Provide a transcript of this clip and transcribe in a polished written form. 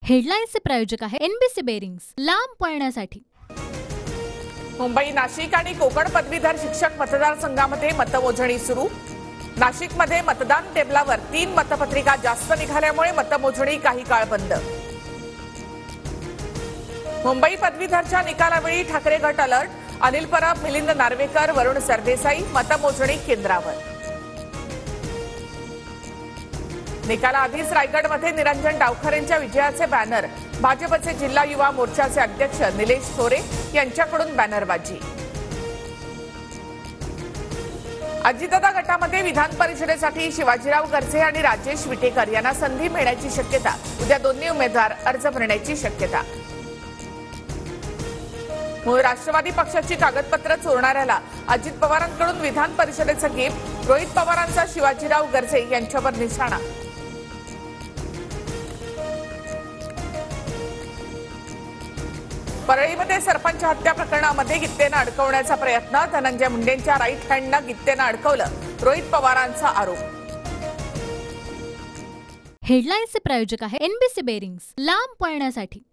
हेडलाईन्सचे प्रायोजक आहे NBC bearings, लांब पळण्यासाठी। मुंबई, नाशिक आणि कोकण पदवीधर शिक्षक मतदारसंघामध्ये मतमोजणी सुरू। नाशिकमध्ये मतदान टेबलावर 3 मतपत्रिका जास्त निघाल्यामुळे मतमोजणी काही काळ बंद। मुंबई पदवीधरच्या निकालावेळी ठाकरे गट अलर्ट, अनिल परब, मिलिंद नार्वेकर, वरुण सरदेसाई मतमोजणी केंद्रावर। निकालाआधीच रायगडमध्ये निरंजन डावखरेंच्या विजयाचे बॅनर, भाजपचे जिल्हा युवा मोर्चाचे अध्यक्ष निलेश थोरे यांच्याकडून बॅनरबाजी। अजितदादा गटामध्ये विधान परिषदेसाठी शिवाजीराव गर्जे आणि राजेश विटेकर यांना संधी मिळण्याची शक्यता। उद्या दोन्ही उमेदवार अर्ज भरण्याची शक्यता। मूळ राष्ट्रवादी पक्षाची कागदपत्र चोरणाऱ्याला अजित पवारांकडून विधान परिषदेचं गिफ्ट, रोहित पवारांचा शिवाजीराव गर्जे यांच्यावर निशाणा। परळीमध्ये सरपंच हत्या प्रकरणामध्ये गित्तेनं अडकवण्याचा प्रयत्न, धनंजय मुंडेंच्या राईट हँडनं गित्तेनं अडकवलं, रोहित पवारांचा आरोप। हेडलाईन्सचे प्रायोजक आहे एनबीसी बेरिंग्स, लांब पळण्यासाठी।